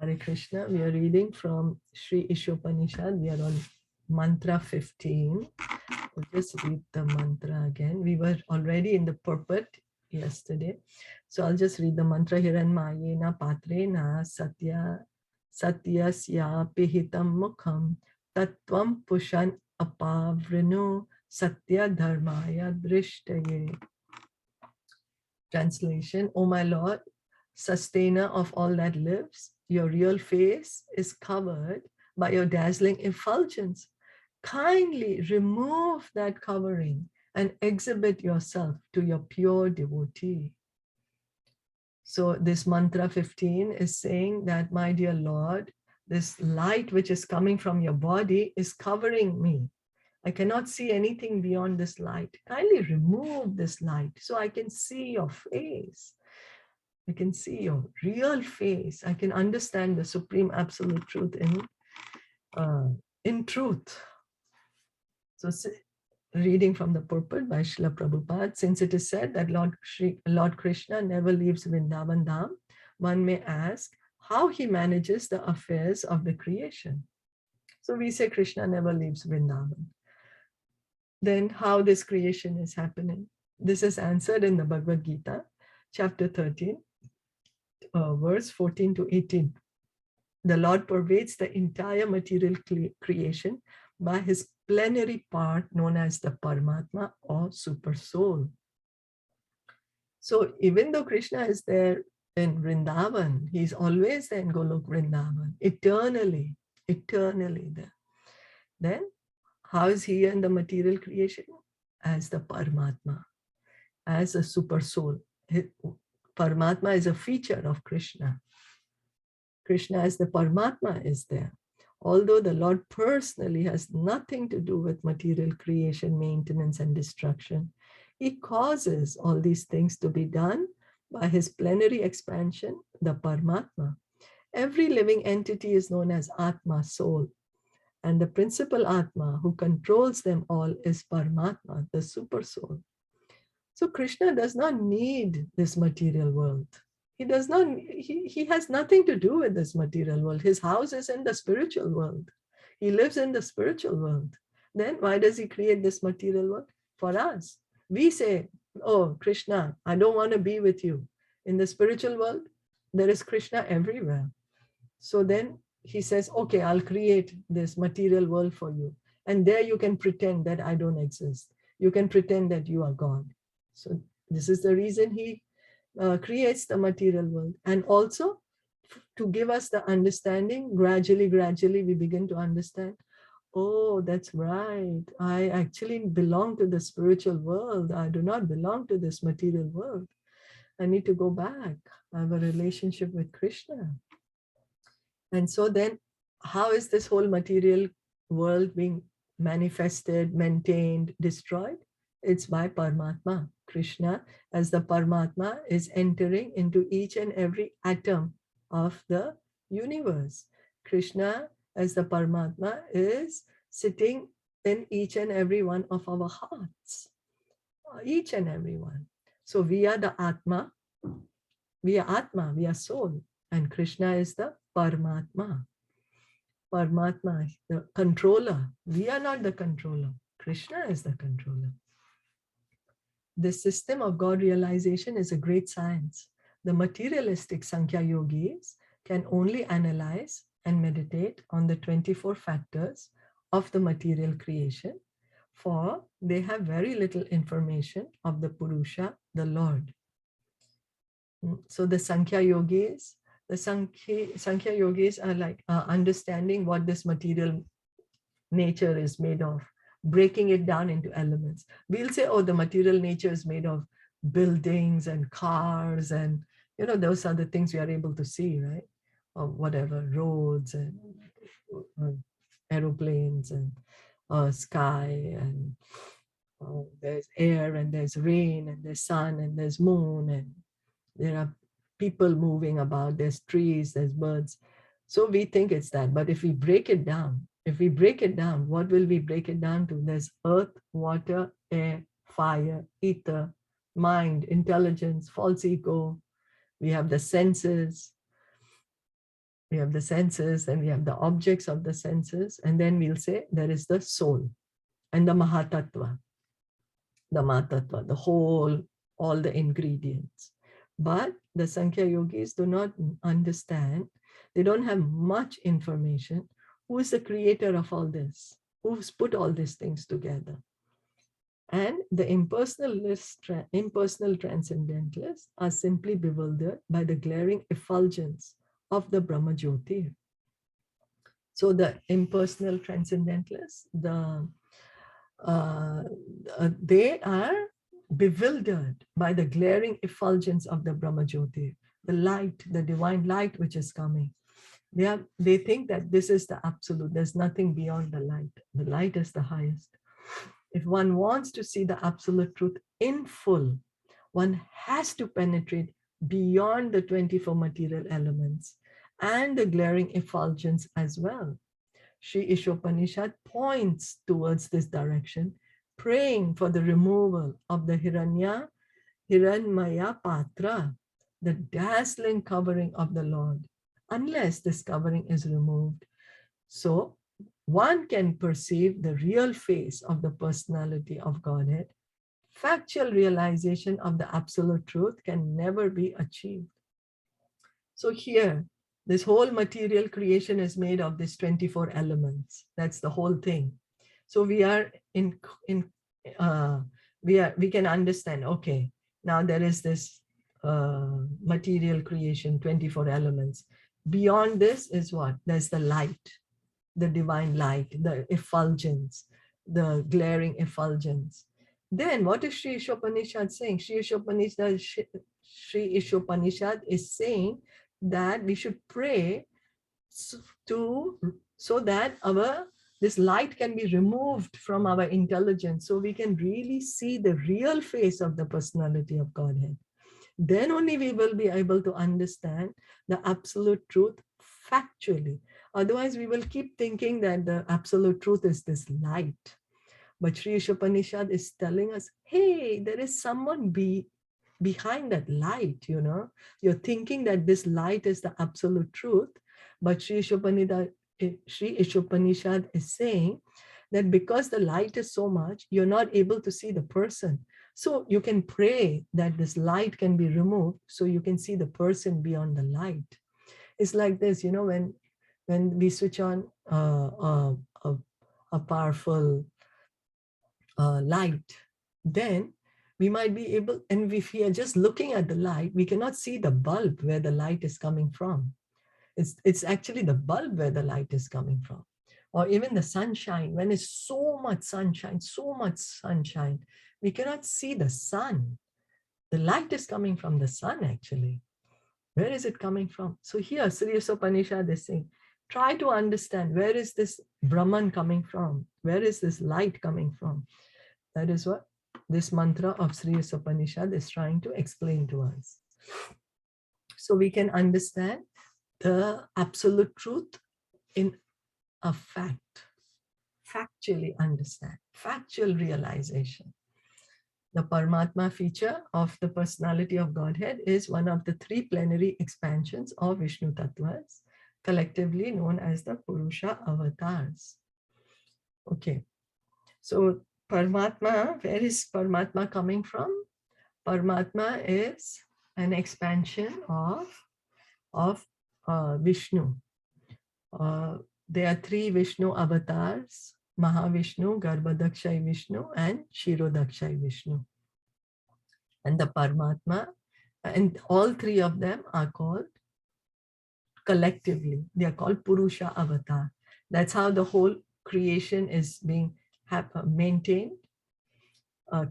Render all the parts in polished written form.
Hare Krishna. We are reading from Sri Isopanishad. We are on mantra 15. We'll just read the mantra again. We were already in the purport yesterday. So I'll just read the mantra. Hiranmayena patrena satyasya pihitam mukham tattvam pushan apavrino satya dharmaya drishtaye. Translation. O my Lord, sustainer of all that lives, your real face is covered by your dazzling effulgence. Kindly remove that covering and exhibit yourself to your pure devotee. So this mantra 15 is saying that, my dear Lord, this light which is coming from your body is covering me. I cannot see anything beyond this light. Kindly remove this light so I can see your face. I can see your real face. I can understand the supreme absolute truth in truth. So reading from the purport by Srila Prabhupada, since it is said that Lord Krishna never leaves Vrindavan Dham, one may ask how he manages the affairs of the creation. So we say Krishna never leaves Vrindavan. Then how this creation is happening? This is answered in the Bhagavad Gita, chapter 13, verse 14 to 18. The Lord pervades the entire material creation by his plenary part known as the Paramatma or Super Soul. So even though Krishna is there in Vrindavan, he's always there in Golok Vrindavan, eternally there. Then how is he in the material creation? As the Paramatma, as a Super Soul. Paramatma is a feature of Krishna. Krishna as the Paramatma is there. Although the Lord personally has nothing to do with material creation, maintenance, and destruction, he causes all these things to be done by his plenary expansion, the Paramatma. Every living entity is known as Atma, soul, and the principal Atma who controls them all is Paramatma, the super soul. So Krishna does not need this material world. He has nothing to do with this material world. His house is in the spiritual world. He lives in the spiritual world. Then why does he create this material world? For us. We say, oh, Krishna, I don't want to be with you. In the spiritual world, there is Krishna everywhere. So then he says, okay, I'll create this material world for you. And there you can pretend that I don't exist. You can pretend that you are God. So this is the reason he creates the material world. And also to give us the understanding, gradually we begin to understand, oh, that's right. I actually belong to the spiritual world. I do not belong to this material world. I need to go back. I have a relationship with Krishna. And so then how is this whole material world being manifested, maintained, destroyed? It's by Paramatma. Krishna as the Paramatma is entering into each and every atom of the universe. Krishna as the Paramatma is sitting in each and every one of our hearts. Each and every one. So we are the Atma. We are soul. And Krishna is the Paramatma. Paramatma, the controller. We are not the controller. Krishna is the controller. This system of God realization is a great science. The materialistic Sankhya yogis can only analyze and meditate on the 24 factors of the material creation, for they have very little information of the Purusha, the Lord. So the Sankhya yogis are like understanding what this material nature is made of, breaking it down into elements. We'll say, oh, the material nature is made of buildings and cars, and those are the things we are able to see, right? Or whatever, roads and aeroplanes and sky, and there's air and there's rain and there's sun and there's moon, and there are people moving about, there's trees, there's birds. So we think it's that, but if we break it down, what will we break it down to? There's earth, water, air, fire, ether, mind, intelligence, false ego. We have the senses. We have the senses, then we have the objects of the senses, and then we'll say there is the soul and the Mahatattva, the whole, all the ingredients. But the Sankhya yogis do not understand, they don't have much information. Who is the creator of all this? Who's put all these things together? And the impersonal transcendentalists are simply bewildered by the glaring effulgence of the Brahma Jyoti. So the impersonal transcendentalists, they are bewildered by the glaring effulgence of the Brahma Jyoti, the light, the divine light which is coming. They think that this is the absolute. There's nothing beyond the light. The light is the highest. If one wants to see the absolute truth in full, one has to penetrate beyond the 24 material elements and the glaring effulgence as well. Sri Isopanishad points towards this direction, praying for the removal of the Hiranmaya Patra, the dazzling covering of the Lord, unless this covering is removed. So one can perceive the real face of the personality of Godhead. Factual realization of the absolute truth can never be achieved. So here, this whole material creation is made of these 24 elements. That's the whole thing. So we are we can understand, okay, now there is this material creation, 24 elements. Beyond this is what? There's the light, the divine light, the effulgence, the glaring effulgence. Then what is Sri Isopanishad saying? Sri Isopanishad is saying that we should pray so that this light can be removed from our intelligence, so we can really see the real face of the personality of Godhead. Then only we will be able to understand the absolute truth factually. Otherwise, we will keep thinking that the absolute truth is this light. But Sri Isopanishad is telling us, hey, there is someone behind that light, you know. You're thinking that this light is the absolute truth, but Sri Isopanishad is saying that because the light is so much, you're not able to see the person. So you can pray that this light can be removed so you can see the person beyond the light. It's like this, you know, when we switch on a powerful light, then we might be able, and if we are just looking at the light, we cannot see the bulb where the light is coming from. It's actually the bulb where the light is coming from. Or even the sunshine, when it's so much sunshine, we cannot see the sun. The light is coming from the sun, actually. Where is it coming from? So here, Sri Isopanishad is saying, try to understand, where is this Brahman coming from? Where is this light coming from? That is what this mantra of Sri Isopanishad is trying to explain to us. So we can understand the absolute truth in a fact, factually understand, factual realization. The Paramatma feature of the personality of Godhead is one of the three plenary expansions of Vishnu Tattvas, collectively known as the Purusha avatars. Okay, so Paramatma, where is Paramatma coming from? Paramatma is an expansion of Vishnu. There are three Vishnu avatars: Mahavishnu, Garbhadakshay Vishnu, and Shirodakshay Vishnu. And the Paramatma, and all three of them are called collectively, they are called Purusha avatar. That's how the whole creation is being maintained,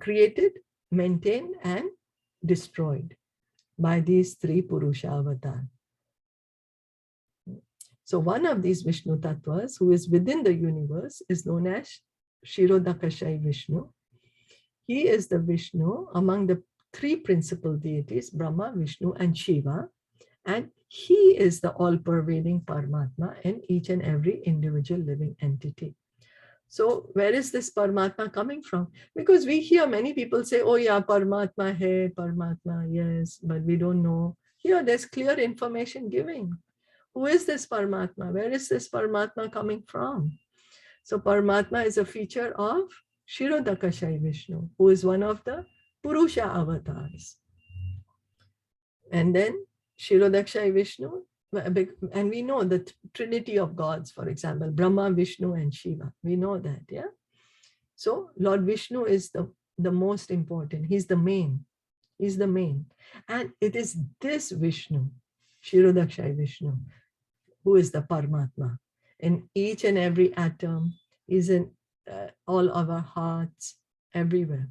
created, maintained, and destroyed by these three Purusha avatars. So one of these Vishnu Tattvas who is within the universe is known as Shirodakashay Vishnu. He is the Vishnu among the three principal deities, Brahma, Vishnu, and Shiva. And he is the all-pervading Paramatma in each and every individual living entity. So where is this Paramatma coming from? Because we hear many people say, oh yeah, Paramatma hai, Paramatma, yes, but we don't know. Here there's clear information giving. Who is this Paramatma? Where is this Paramatma coming from? So Paramatma is a feature of Kshirodakashayi Vishnu, who is one of the Purusha avatars. And then Kshirodakashayi Vishnu, and we know the trinity of gods, for example, Brahma, Vishnu, and Shiva. We know that, yeah? So Lord Vishnu is the most important. He's the main. He's the main. And it is this Vishnu, Kshirodakashayi Vishnu, who is the Paramatma. In each and every atom, is in all of our hearts, everywhere.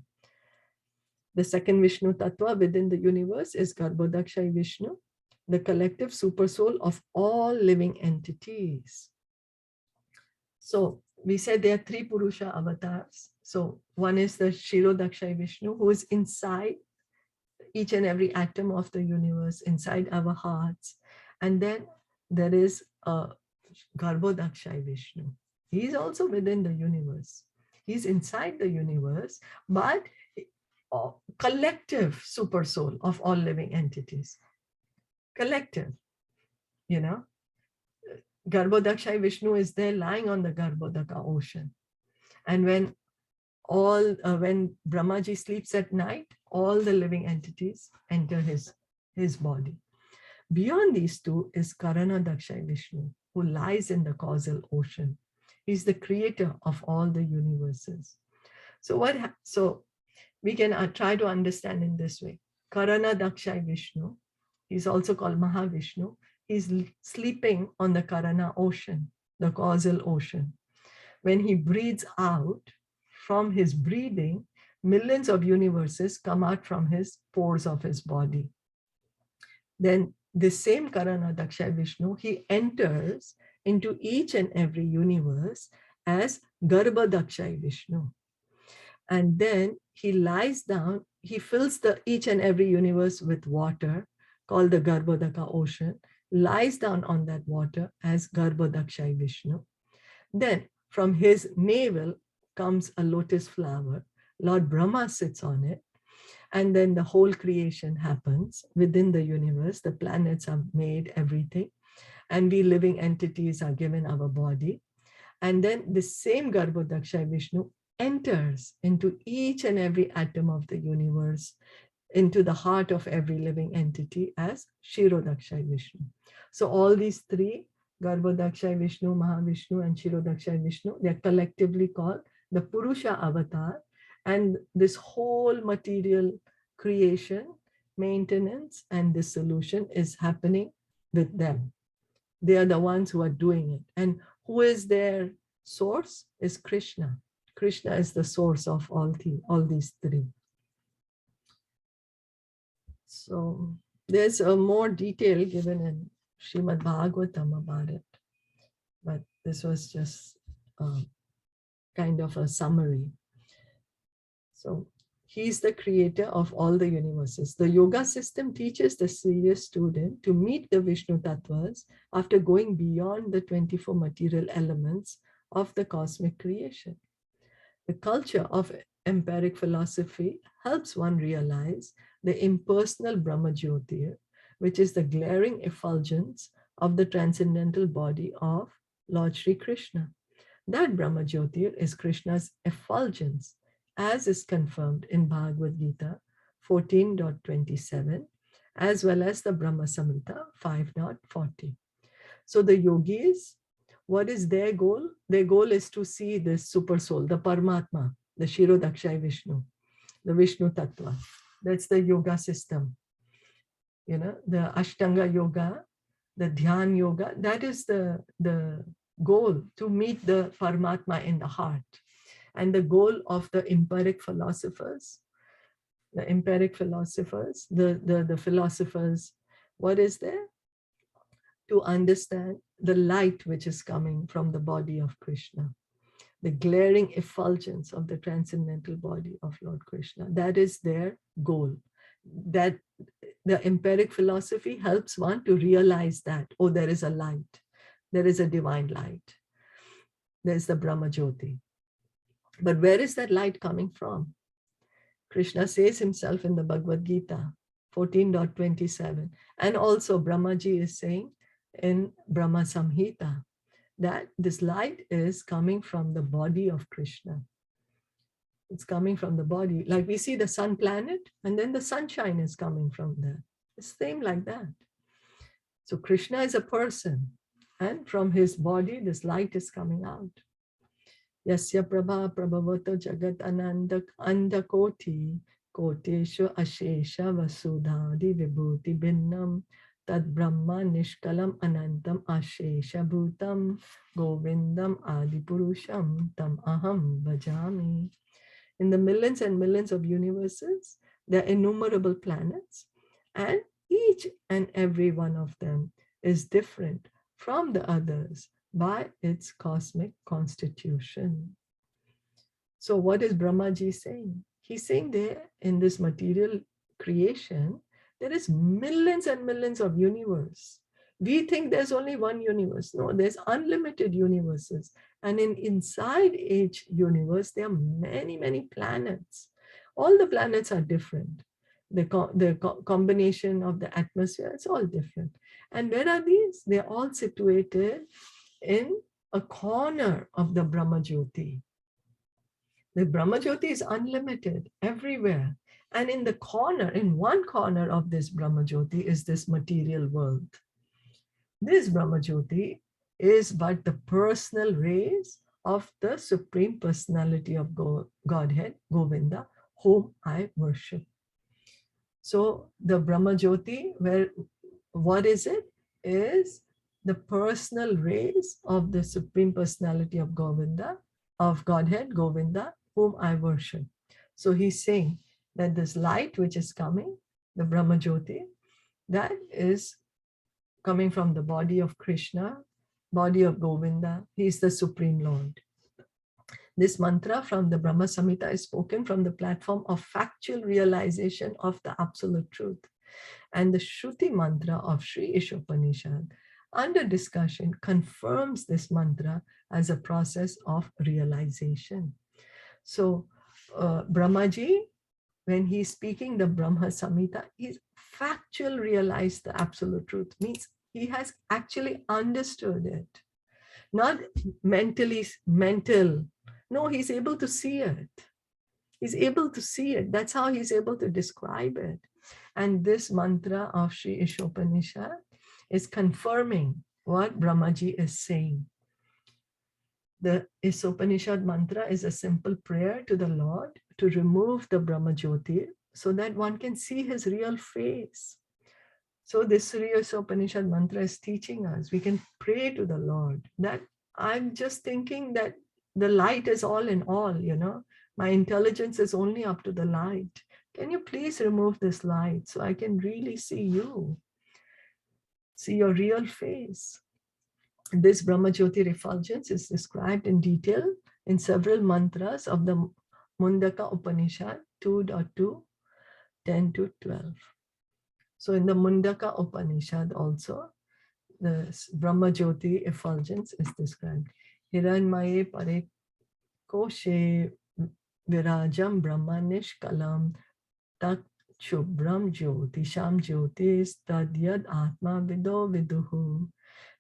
The second Vishnu Tattva within the universe is Garbhodakashayi Vishnu, the collective supersoul of all living entities. So we said there are three Purusha avatars. So one is the Kshirodakashayi Vishnu, who is inside each and every atom of the universe, inside our hearts. And then there is Garbhodakashayi Vishnu. He's also within the universe. He's inside the universe, but collective super soul of all living entities. Collective, you know. Garbhodakashayi Vishnu is there lying on the Garbhodaka ocean. And when Brahmaji sleeps at night, all the living entities enter his body. Beyond these two is Karanadakshayi Vishnu, who lies in the causal ocean. He's the creator of all the universes. So we can try to understand in this way. Karanadakshayi Vishnu, he's also called Mahavishnu. He's sleeping on the Karana ocean, the causal ocean. When he breathes out, from his breathing, millions of universes come out from his pores of his body. Then the same Karanadakshayi Vishnu, he enters into each and every universe as Garbhodakashayi Vishnu. And then he lies down, he fills each and every universe with water, called the Garbhodaka ocean, lies down on that water as Garbhodakashayi Vishnu. Then from his navel comes a lotus flower. Lord Brahma sits on it. And then the whole creation happens within the universe. The planets are made, everything. And we living entities are given our body. And then the same Garbhodakashayi Vishnu enters into each and every atom of the universe, into the heart of every living entity as Kshirodakashayi Vishnu. So all these three, Garbhodakashayi Vishnu, Mahavishnu, and Kshirodakashayi Vishnu, they are collectively called the Purusha avatar. And this whole material creation, maintenance, and dissolution is happening with them. They are the ones who are doing it. And who is their source? Is Krishna. Krishna is the source of all these three. So there's a more detail given in Srimad Bhagavatam about it. But this was just kind of a summary. So he's the creator of all the universes. The yoga system teaches the serious student to meet the Vishnu Tattvas after going beyond the 24 material elements of the cosmic creation. The culture of empiric philosophy helps one realize the impersonal Brahma Jyotir, which is the glaring effulgence of the transcendental body of Lord Sri Krishna. That Brahma Jyotir is Krishna's effulgence, as is confirmed in Bhagavad Gita 14.27, as well as the Brahma Samhita 5.40. So the yogis, what is their goal? Their goal is to see this super soul, the Paramatma, the Kshirodakashayi Vishnu, the Vishnu Tattva. That's the yoga system. You know, the Ashtanga yoga, the Dhyan yoga, that is the goal, to meet the Paramatma in the heart. And the goal of the empiric philosophers, the philosophers, what is there? To understand the light which is coming from the body of Krishna, the glaring effulgence of the transcendental body of Lord Krishna. That is their goal. That the empiric philosophy helps one to realize that, oh, there is a light, there is a divine light, there's the Brahma Jyoti. But where is that light coming from? Krishna says himself in the Bhagavad Gita 14.27, and also Brahmaji is saying in Brahma Samhita, that this light is coming from the body of Krishna. It's coming from the body. Like we see the sun planet, and then the sunshine is coming from there. It's same like that. So Krishna is a person, and from his body, this light is coming out. Yasya prabha prabhavata jagat andakoti koteshu ashesha vasudhadi vibhuti bhinnam tad brahma nishkalam anantam ashesha bhutam govindam adipurusham tam aham bhajami. In the millions and millions of universes, there are innumerable planets, and each and every one of them is different from the others by its cosmic constitution. So what is Brahmaji saying? He's saying there in this material creation, there is millions and millions of universe. We think there's only one universe. No, there's unlimited universes. And inside each universe, there are many, many planets. All the planets are different. The combination of the atmosphere, it's all different. And where are these? They're all situated in a corner of the Brahma Jyoti. The Brahma Jyoti is unlimited everywhere. And in the corner, in one corner of this Brahma Jyoti is this material world. This Brahma Jyoti is but the personal rays of the Supreme Personality of Godhead, Govinda, whom I worship. So the Brahma Jyoti, what is it? Is the personal rays of the Supreme Personality of Govinda, of Godhead, Govinda, whom I worship. So he's saying that this light which is coming, the Brahma Jyoti, that is coming from the body of Krishna, body of Govinda. He is the Supreme Lord. This mantra from the Brahma Samhita is spoken from the platform of factual realization of the absolute truth. And the Shruti mantra of Sri Isopanishad under discussion confirms this mantra as a process of realization. So Brahmaji, when he's speaking the Brahma Samhita, he's factual realized the absolute truth, means he has actually understood it, not mental. No, he's able to see it. He's able to see it. That's how he's able to describe it. And this mantra of Sri Isopanishad is confirming what Brahmaji is saying. The Isopanishad mantra is a simple prayer to the Lord to remove the Brahma Jyoti so that one can see his real face. So this Sri Isopanishad mantra is teaching us, we can pray to the Lord that I'm just thinking that the light is all in all, my intelligence is only up to the light. Can you please remove this light so I can really see you, see your real face? This Brahma Jyoti refulgence is described in detail in several mantras of the Mundaka Upanishad 2.2, 10 to 12. So in the Mundaka Upanishad also, the Brahma Jyoti effulgence is described. Hiranmaye pare koshe virajam brahma nishkalam tak shubram jyotisham jyotis tadyad atma vido viduhu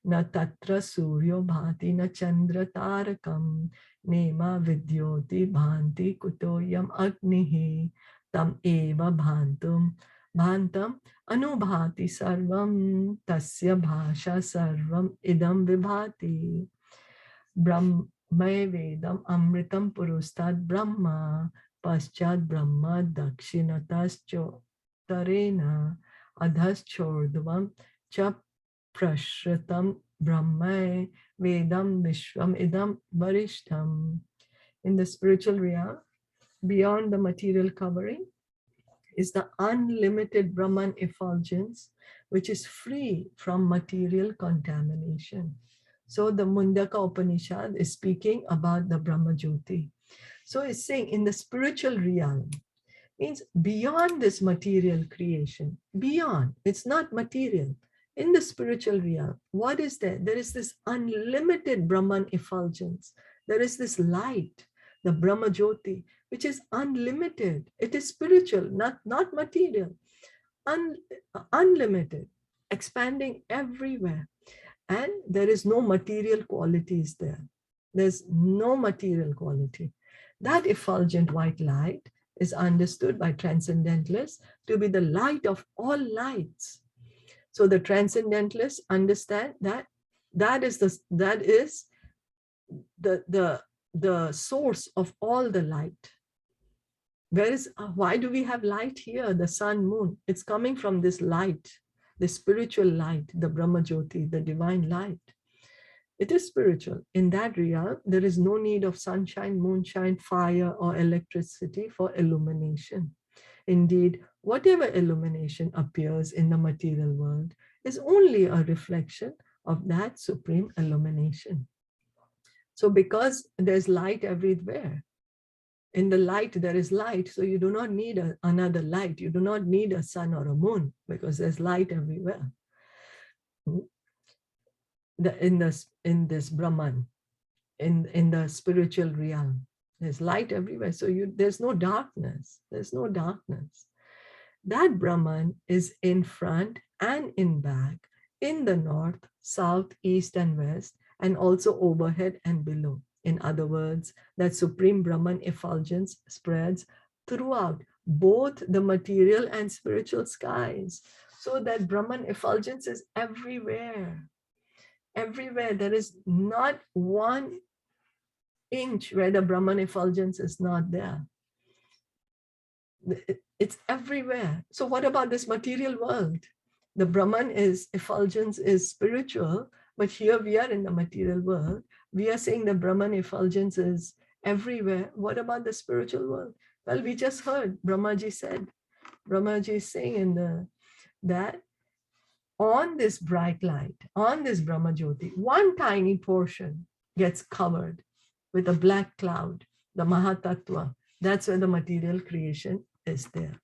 na tatra suryo bhati na chandra tarakam nema vidyoti bhanti kutoyam agnihi tam eva bhantam anubhati sarvam tasya bhasha sarvam idam vibhati brahma vedam amritam purustad brahma paschad brahma dakshinatascho tarena adhaschordvam cha prashritam brahma vedam vishvam idam varishtam. In the spiritual realm, beyond the material covering, is the unlimited Brahman effulgence, which is free from material contamination. So the Mundaka Upanishad is speaking about the Brahma Jyoti. So it's saying in the spiritual realm, means beyond this material creation, beyond, it's not material. In the spiritual realm, what is there? There is this unlimited Brahman effulgence. There is this light, the Brahma Jyoti, which is unlimited. It is spiritual, not material. Unlimited, expanding everywhere. And there is no material qualities there. There's no material quality. That effulgent white light is understood by transcendentalists to be the light of all lights. So the transcendentalists understand that that is the source of all the light. Why do we have light here? The sun, moon, it's coming from this light, the spiritual light, the Brahma Jyoti, the divine light. It is spiritual. In that realm, there is no need of sunshine, moonshine, fire, or electricity for illumination. Indeed, whatever illumination appears in the material world is only a reflection of that supreme illumination. So because there's light everywhere, in the light there is light, so you do not need another light. You do not need a sun or a moon because there's light everywhere. In this Brahman, in the spiritual realm, there's light everywhere. So there's no darkness. There's no darkness. That Brahman is in front and in back, in the north, south, east, and west, and also overhead and below. In other words, that supreme Brahman effulgence spreads throughout both the material and spiritual skies. So that Brahman effulgence is everywhere. Everywhere. There is not 1 inch where the Brahman effulgence is not there. It's everywhere. So what about this material world? The Brahman effulgence is spiritual, but here we are in the material world. We are saying the Brahman effulgence is everywhere. What about the spiritual world? Well, we just heard, Brahmaji said, Brahmaji is saying that on this bright light, on this Brahma Jyoti, one tiny portion gets covered with a black cloud, the Mahatattva. That's where the material creation is there.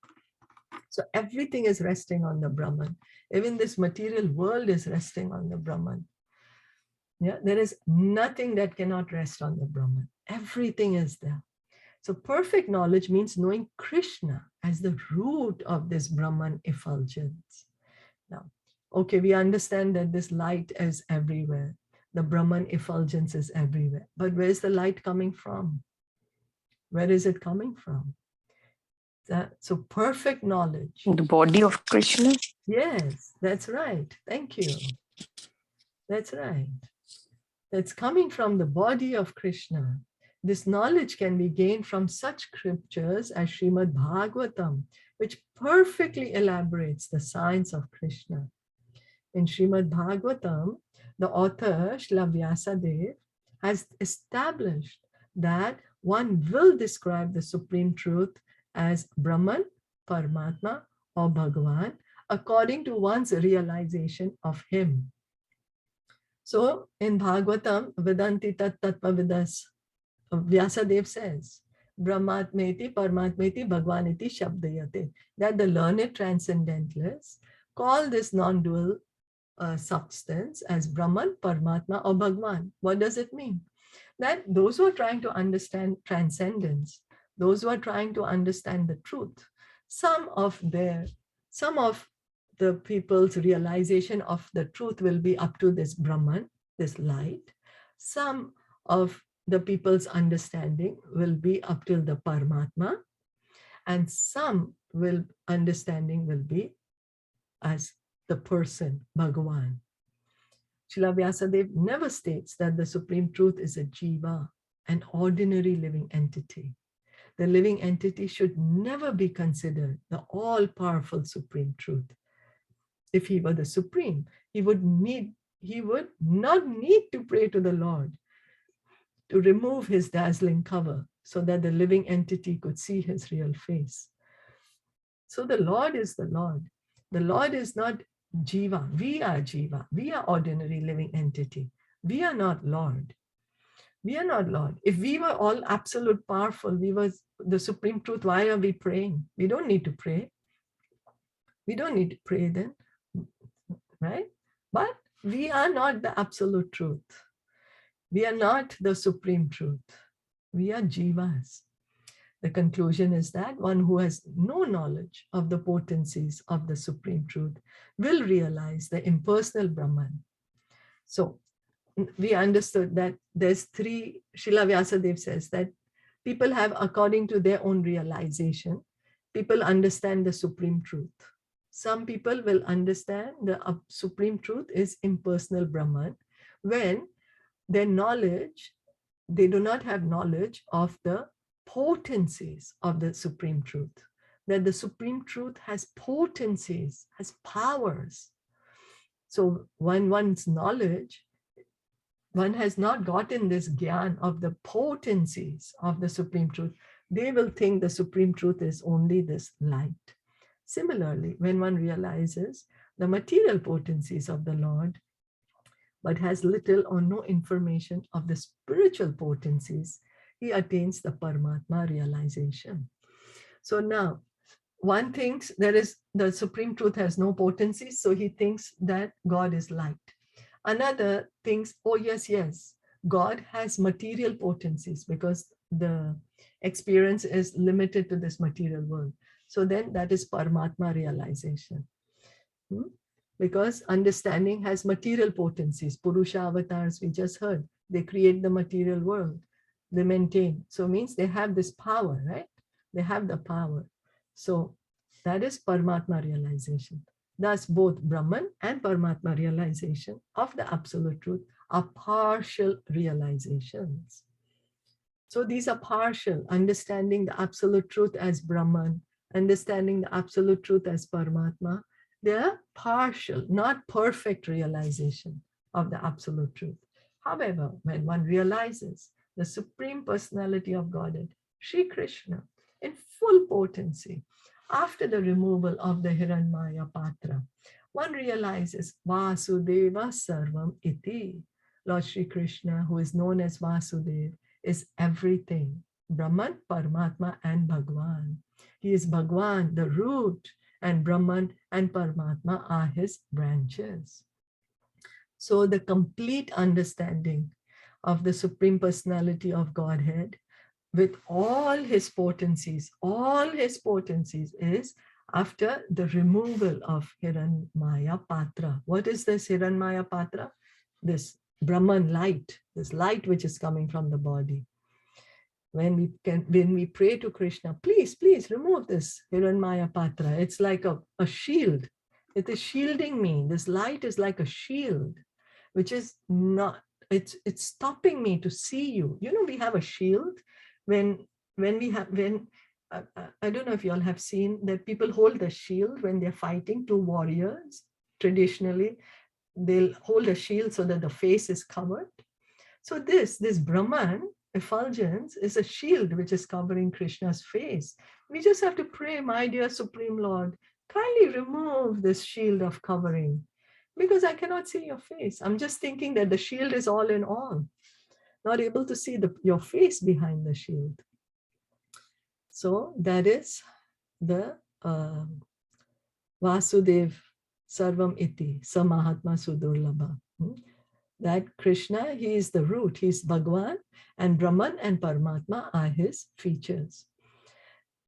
So everything is resting on the Brahman. Even this material world is resting on the Brahman. Yeah, there is nothing that cannot rest on the Brahman. Everything is there. So perfect knowledge means knowing Krishna as the root of this Brahman effulgence. Now, okay, we understand that this light is everywhere. The Brahman effulgence is everywhere. But where is the light coming from? Where is it coming from? So perfect knowledge. The body of Krishna? Yes, that's right. Thank you. That's right. That's coming from the body of Krishna. This knowledge can be gained from such scriptures as Srimad Bhagavatam, which perfectly elaborates the science of Krishna. In Srimad Bhagavatam, the author, Srila Vyasadeva, has established that one will describe the supreme truth as Brahman, Paramatma, or Bhagavan, according to one's realization of him. So in Bhagavatam, Vedanti Tat Tattva Vidas, Vyasadeva says, Brahmatmeti, Paramatmeti, Bhagvaniti, Shabdayate, that the learned transcendentalists call this non-dual substance as Brahman, Paramatma, or Bhagwan. What does it mean? That those who are trying to understand transcendence, those who are trying to understand the truth, some of the people's realization of the truth will be up to this Brahman, this light. Some of the people's understanding will be up till the Paramatma, and some understanding will be as the person, Bhagavan. Srila Vyasadeva never states that the supreme truth is a jiva, an ordinary living entity. The living entity should never be considered the all-powerful supreme truth. If he were the supreme, he would not need to pray to the Lord to remove his dazzling cover so that the living entity could see his real face. So the Lord is the Lord. The Lord is not Jiva. We are Jiva. We are ordinary living entity. We are not Lord. We are not Lord. If we were all absolute powerful, we were the supreme truth, why are we praying? We don't need to pray. We don't need to pray then, right? But we are not the absolute truth. We are not the supreme truth. We are Jivas. The conclusion is that one who has no knowledge of the potencies of the supreme truth will realize the impersonal Brahman. So we understood that there's three, Srila Vyasadeva says that people have, according to their own realization, people understand the supreme truth. Some people will understand the supreme truth is impersonal Brahman, when their knowledge, they do not have knowledge of the potencies of the supreme truth, that the supreme truth has potencies, has powers. So when one's knowledge, one has not gotten this gyan of the potencies of the supreme truth, they will think the supreme truth is only this light. Similarly, when one realizes the material potencies of the Lord, but has little or no information of the spiritual potencies, he attains the Paramatma realization. So now, one thinks there is, the supreme truth has no potencies, so he thinks that God is light. Another thinks, oh yes, God has material potencies because the experience is limited to this material world. So then that is Paramatma realization. Because understanding has material potencies. Purusha avatars, we just heard, they create the material world, they maintain. So it means they have this power, right? They have the power. So that is Paramatma realization. Thus, both Brahman and Paramatma realization of the absolute truth are partial realizations. So these are partial, understanding the absolute truth as Brahman, understanding the absolute truth as Paramatma. They are partial, not perfect realization of the absolute truth. However, when one realizes the Supreme Personality of Godhead, Sri Krishna, in full potency, after the removal of the Hiranmaya Patra, one realizes Vasudeva Sarvam Iti. Lord Sri Krishna, who is known as Vasudeva, is everything. Brahman, Paramatma, and Bhagwan. He is Bhagwan, the root, and Brahman and Paramatma are his branches. So the complete understanding of the Supreme Personality of Godhead with all his potencies is after the removal of Hiranmaya Patra. What is this Hiranmaya Patra? This Brahman light, this light which is coming from the body. When we pray to Krishna, please remove this Hiranmaya Patra. It's like a shield. It is shielding me. This light is like a shield, which is not, it's stopping me to see you. You know, we have a shield when I don't know if you all have seen that people hold the shield when they're fighting two warriors. Traditionally, they'll hold a shield so that the face is covered. So this Brahman effulgence is a shield which is covering Krishna's face. We just have to pray, my dear Supreme Lord, kindly remove this shield of covering because I cannot see your face. I'm just thinking that the shield is all in all, not able to see your face behind the shield. So that is the Vasudev Sarvam Iti, Samahatma Sudurlabha. That Krishna, he is the root, he is Bhagwan, and Brahman and Paramatma are his features.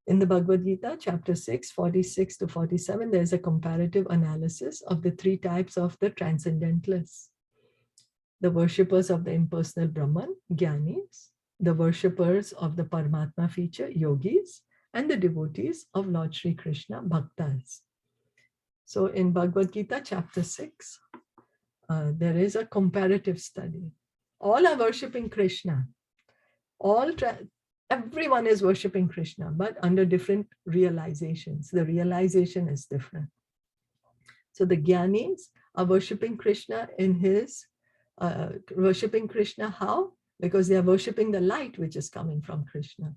In the Bhagavad Gita, chapter 6, 46 to 47, there is a comparative analysis of the three types of the transcendentalists. The worshippers of the impersonal Brahman, Jnanis, the worshippers of the Paramatma feature, Yogis, and the devotees of Lord Sri Krishna, Bhaktas. So in Bhagavad Gita, chapter 6, there is a comparative study. All are worshipping Krishna. Everyone is worshipping Krishna, but under different realizations. The realization is different. So the Jnanis are worshipping Krishna in his, worshipping Krishna how? Because they are worshipping the light which is coming from Krishna.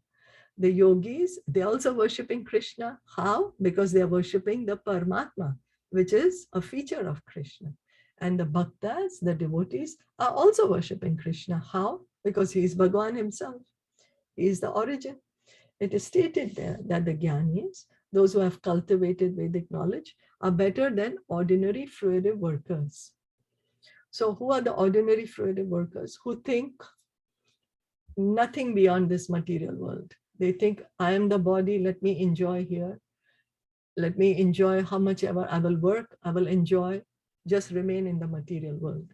The yogis, they're also worshipping Krishna. How? Because they are worshipping the Paramatma, which is a feature of Krishna. And the bhaktas, the devotees, are also worshipping Krishna. How? Because he is Bhagwan himself. He is the origin. It is stated there that the Jnanis, those who have cultivated Vedic knowledge, are better than ordinary fruitive workers. So who are the ordinary fruitive workers? Who think nothing beyond this material world. They think, I am the body, let me enjoy here. Let me enjoy how much ever I will work, I will enjoy, just remain in the material world.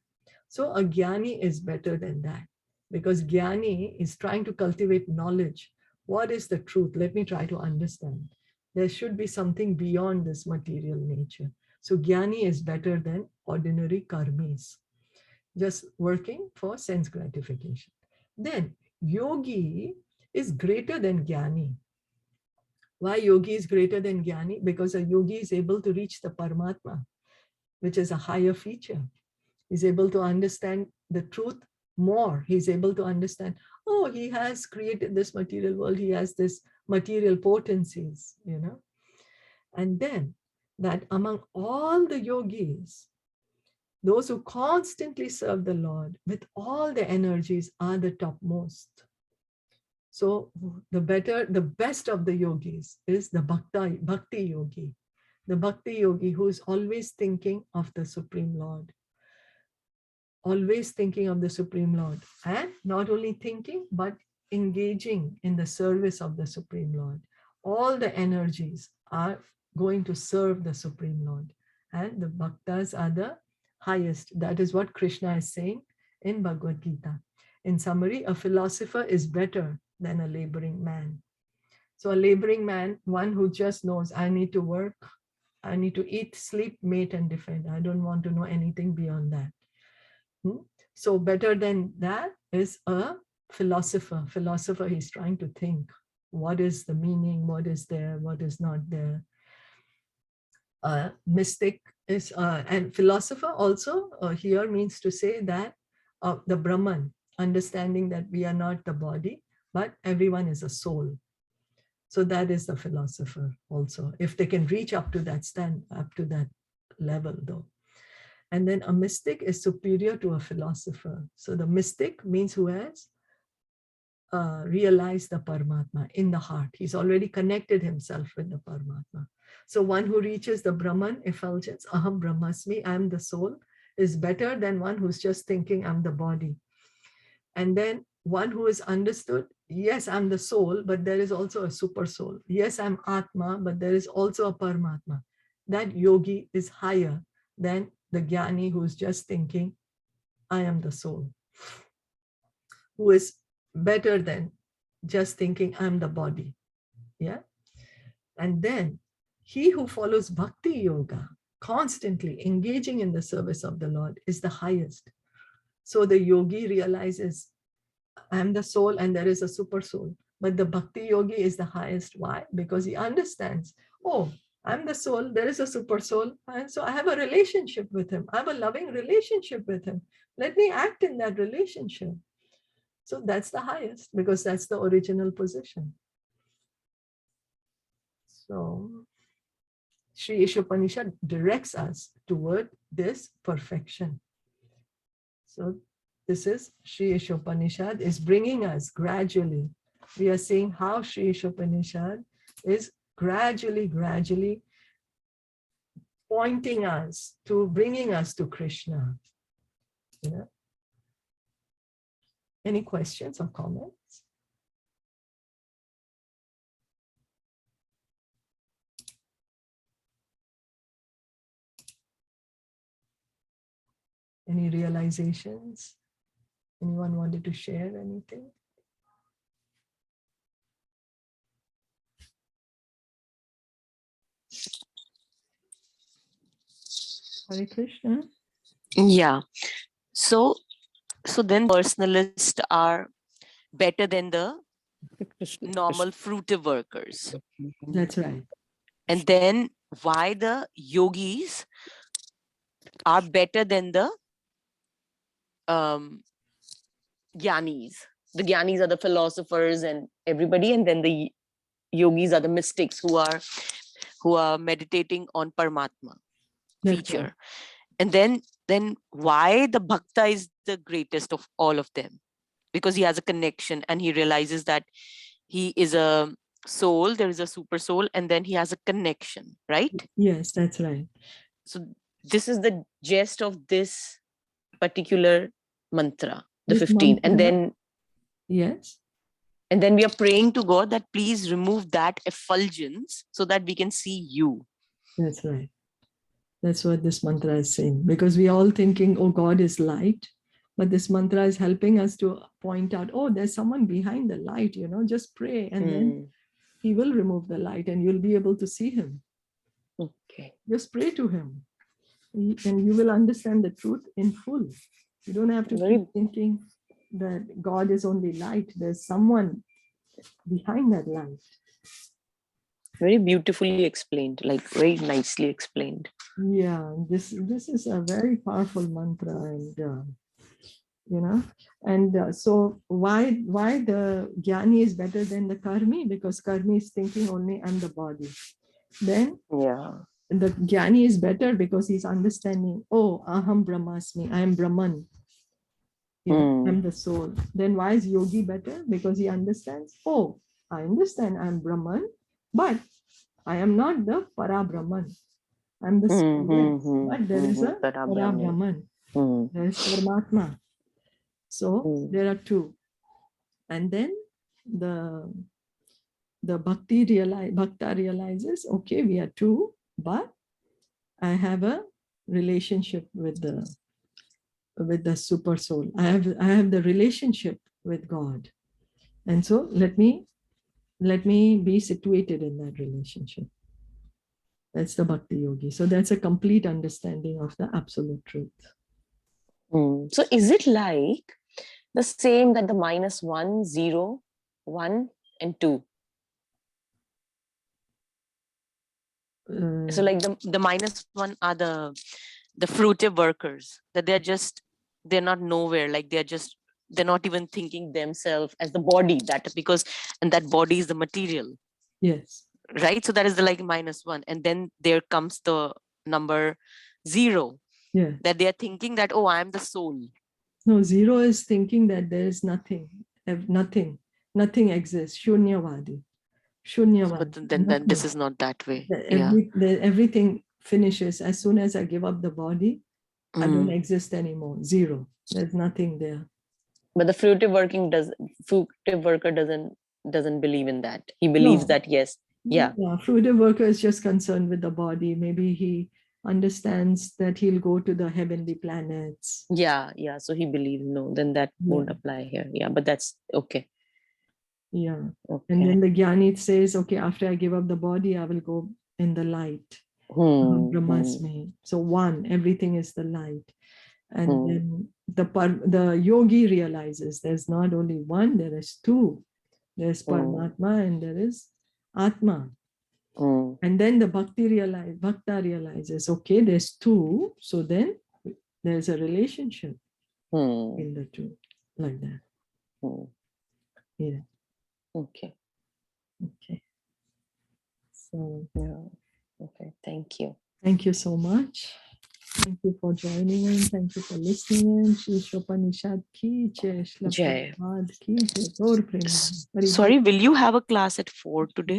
So a jnani is better than that, because jnani is trying to cultivate knowledge. What is the truth? Let me try to understand. There should be something beyond this material nature. So jnani is better than ordinary karmis, just working for sense gratification. Then yogi is greater than jnani. Why yogi is greater than jnani? Because a yogi is able to reach the Paramatma, which is a higher feature. He's able to understand the truth more. He's able to understand, oh, he has created this material world. He has this material potencies, you know. And then that among all the yogis, those who constantly serve the Lord with all the energies are the topmost. So the best of the yogis is the bhakti yogi. The bhakti yogi who is always thinking of the Supreme Lord. Always thinking of the Supreme Lord. And not only thinking, but engaging in the service of the Supreme Lord. All the energies are going to serve the Supreme Lord. And the bhaktas are the highest. That is what Krishna is saying in Bhagavad Gita. In summary, a philosopher is better than a laboring man. So a laboring man, one who just knows, I need to work, I need to eat, sleep, mate, and defend. I don't want to know anything beyond that. So better than that is a philosopher. Philosopher, he's trying to think. What is the meaning? What is there? What is not there? Mystic is, and philosopher also here means to say that the Brahman, understanding that we are not the body, but everyone is a soul. So that is the philosopher also, if they can reach up to that level though. And then a mystic is superior to a philosopher. So the mystic means who has realized the Paramatma in the heart. He's already connected himself with the Paramatma. So one who reaches the Brahman effulgence, Aham Brahmasmi, I am the soul, is better than one who's just thinking I'm the body. And then one who is understood, yes, I'm the soul, but there is also a super soul. Yes, I'm Atma, but there is also a Paramatma. That yogi is higher than the jnani who is just thinking, I am the soul. Who is better than just thinking, I'm the body. Yeah. And then he who follows bhakti yoga, constantly engaging in the service of the Lord, is the highest. So the yogi realizes, I'm the soul and there is a super soul. But the bhakti yogi is the highest. Why? Because he understands, oh, I'm the soul, there is a super soul, and so I have a relationship with him. I have a loving relationship with him. Let me act in that relationship. So that's the highest, because that's the original position. So Sri Isopanishad directs us toward this perfection. So this is Sri Isopanishad is bringing us gradually. We are seeing how Sri Isopanishad is gradually pointing us to, bringing us to Krishna. Yeah. Any questions or comments? Any realizations? Anyone wanted to share anything? Hare Krishna. Yeah. So then personalists are better than the normal fruitive workers. That's right. And then why the yogis are better than the jnanis. The jnanis are the philosophers and everybody, and then the yogis are the mystics who are meditating on Paramatma feature. Right. And then why the bhakta is the greatest of all of them? Because he has a connection and he realizes that he is a soul, there is a super soul, and then he has a connection, right? Yes, that's right. So this is the gist of this particular mantra, the This 15. mantra, and then yes. And then we are praying to God that please remove that effulgence so that we can see you. That's right. That's what this mantra is saying. Because we are all thinking, oh, God is light. But this mantra is helping us to point out, oh, there's someone behind the light, just pray, and then he will remove the light and you'll be able to see him. Okay. Just pray to him and you will understand the truth in full. You don't have to keep thinking that God is only light. There's someone behind that light. Very beautifully explained, like very nicely explained. Yeah, this is a very powerful mantra, and so why the jnani is better than the karmi? Because karmi is thinking only I'm the body. Then the jnani is better because he's understanding, oh, aham brahmasmi, I am Brahman. I'm the soul. Then why is yogi better? Because he understands, oh, I understand I'm Brahman, but I am not the para Brahman. I'm the spirit, but there is a para Brahman. There is Paramatma. So there are two. And then the bhakta realizes, okay, we are two, but I have a relationship with the super soul. I have the relationship with God. And so let me be situated in that relationship. That's the bhakti yogi. So that's a complete understanding of the absolute truth. So is it like the same that the -1, 0, 1 and 2? So like the -1 are the fruitive workers, that they're not nowhere, like they're not even thinking themselves as the body, and that body is the material. Yes. Right? So that is the like -1. And then there comes the number 0. Yeah. That they are thinking that, oh, I am the soul. No, 0 is thinking that there is nothing exists. Shunyavadi. But then this is not that way. Everything finishes. As soon as I give up the body, I don't exist anymore. 0. There's nothing there. But the fruitive worker doesn't believe in that. He believes that, yes. Yeah. Fruitive worker is just concerned with the body. Maybe he understands that he'll go to the heavenly planets. Yeah. So he believes, no, then that won't apply here. Yeah, but that's okay. Yeah. Okay. And then the jnani says, okay, after I give up the body, I will go in the light. Brahmasmi. So one, everything is the light. And then the yogi realizes there's not only one, there is two. There's Paramatma and there is Atma. And then the bhakta realizes, okay, there's two. So then there's a relationship in the two, like that. Yeah. Okay. So okay, thank you. Thank you so much. Thank you for joining in. Thank you for listening in. Isopanishad ki jai. Jai. Shilpa Shyam ki jai. Sorry, will you have a class at 4 today?